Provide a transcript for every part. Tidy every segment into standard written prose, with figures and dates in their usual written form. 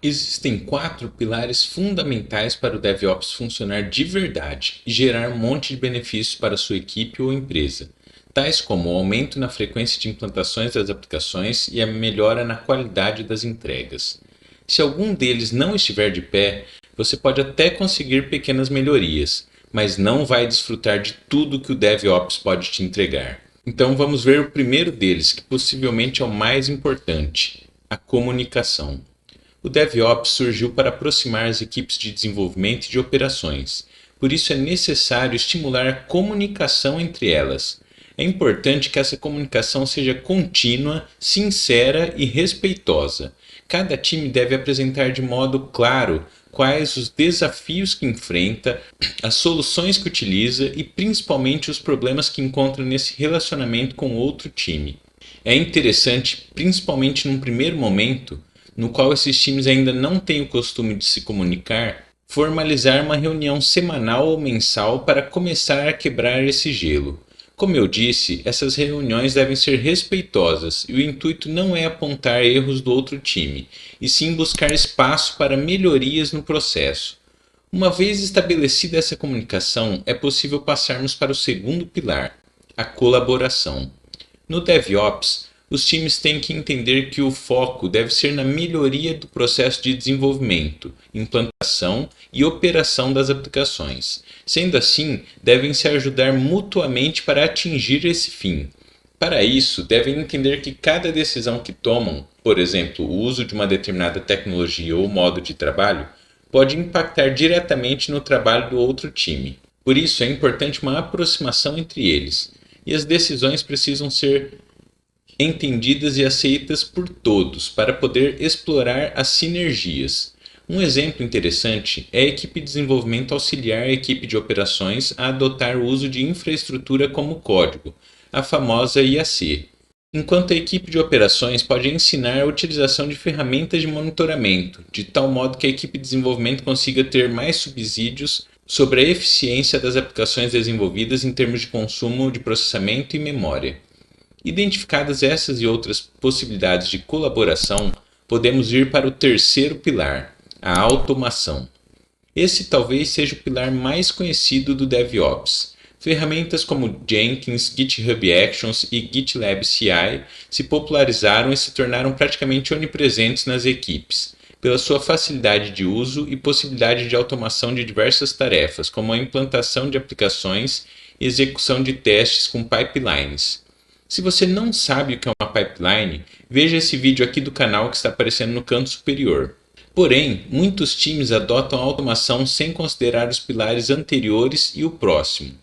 Existem quatro pilares fundamentais para o DevOps funcionar de verdade e gerar um monte de benefícios para sua equipe ou empresa, tais como o aumento na frequência de implantações das aplicações e a melhora na qualidade das entregas. Se algum deles não estiver de pé, você pode até conseguir pequenas melhorias, mas não vai desfrutar de tudo que o DevOps pode te entregar. Então vamos ver o primeiro deles, que possivelmente é o mais importante: a comunicação. O DevOps surgiu para aproximar as equipes de desenvolvimento e de operações. Por isso é necessário estimular a comunicação entre elas. É importante que essa comunicação seja contínua, sincera e respeitosa. Cada time deve apresentar de modo claro quais os desafios que enfrenta, as soluções que utiliza e principalmente os problemas que encontra nesse relacionamento com outro time. É interessante, principalmente num primeiro momento, no qual esses times ainda não têm o costume de se comunicar, formalizar uma reunião semanal ou mensal para começar a quebrar esse gelo. Como eu disse, essas reuniões devem ser respeitosas e o intuito não é apontar erros do outro time, e sim buscar espaço para melhorias no processo. Uma vez estabelecida essa comunicação, é possível passarmos para o segundo pilar, a colaboração. No DevOps, os times têm que entender que o foco deve ser na melhoria do processo de desenvolvimento, implantação e operação das aplicações. Sendo assim, devem se ajudar mutuamente para atingir esse fim. Para isso, devem entender que cada decisão que tomam, por exemplo, o uso de uma determinada tecnologia ou modo de trabalho, pode impactar diretamente no trabalho do outro time. Por isso, é importante uma aproximação entre eles, e as decisões precisam ser entendidas e aceitas por todos para poder explorar as sinergias. Um exemplo interessante é a equipe de desenvolvimento auxiliar a equipe de operações a adotar o uso de infraestrutura como código, a famosa IAC, enquanto a equipe de operações pode ensinar a utilização de ferramentas de monitoramento, de tal modo que a equipe de desenvolvimento consiga ter mais subsídios sobre a eficiência das aplicações desenvolvidas em termos de consumo de processamento e memória. Identificadas essas e outras possibilidades de colaboração, podemos ir para o terceiro pilar, a automação. Esse talvez seja o pilar mais conhecido do DevOps. Ferramentas como Jenkins, GitHub Actions e GitLab CI se popularizaram e se tornaram praticamente onipresentes nas equipes, pela sua facilidade de uso e possibilidade de automação de diversas tarefas, como a implantação de aplicações e execução de testes com pipelines. Se você não sabe o que é uma pipeline, veja esse vídeo aqui do canal que está aparecendo no canto superior. Porém, muitos times adotam a automação sem considerar os pilares anteriores e o próximo.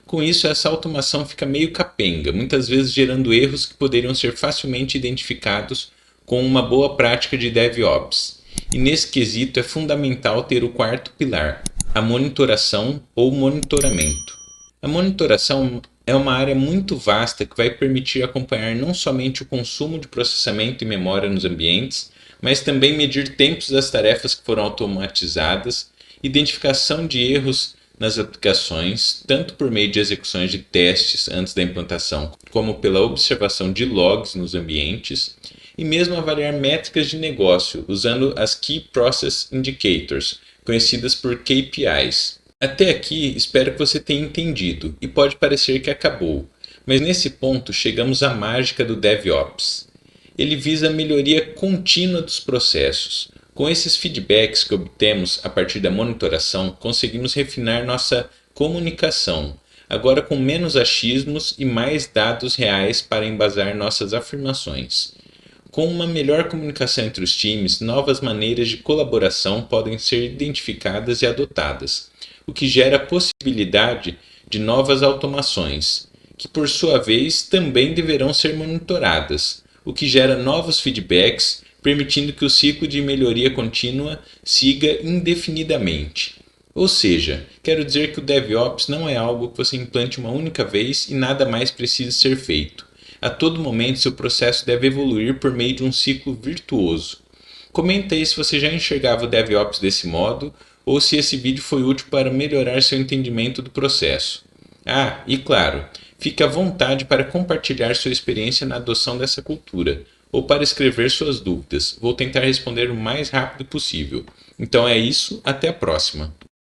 Com isso, essa automação fica meio capenga, muitas vezes gerando erros que poderiam ser facilmente identificados com uma boa prática de DevOps. E nesse quesito é fundamental ter o quarto pilar, a monitoração ou monitoramento. A monitoração é uma área muito vasta que vai permitir acompanhar não somente o consumo de processamento e memória nos ambientes, mas também medir tempos das tarefas que foram automatizadas, identificação de erros nas aplicações, tanto por meio de execuções de testes antes da implantação, como pela observação de logs nos ambientes, e mesmo avaliar métricas de negócio usando as Key Process Indicators, conhecidas por KPIs. Até aqui, espero que você tenha entendido, e pode parecer que acabou, mas nesse ponto chegamos à mágica do DevOps. Ele visa a melhoria contínua dos processos. Com esses feedbacks que obtemos a partir da monitoração, conseguimos refinar nossa comunicação, agora com menos achismos e mais dados reais para embasar nossas afirmações. Com uma melhor comunicação entre os times, novas maneiras de colaboração podem ser identificadas e adotadas, o que gera a possibilidade de novas automações, que por sua vez também deverão ser monitoradas, o que gera novos feedbacks, permitindo que o ciclo de melhoria contínua siga indefinidamente. Ou seja, quero dizer que o DevOps não é algo que você implante uma única vez e nada mais precisa ser feito. A todo momento seu processo deve evoluir por meio de um ciclo virtuoso. Comenta aí se você já enxergava o DevOps desse modo ou se esse vídeo foi útil para melhorar seu entendimento do processo. Ah, e claro, fique à vontade para compartilhar sua experiência na adoção dessa cultura. ou para escrever suas dúvidas. Vou tentar responder o mais rápido possível. Então é isso, até a próxima.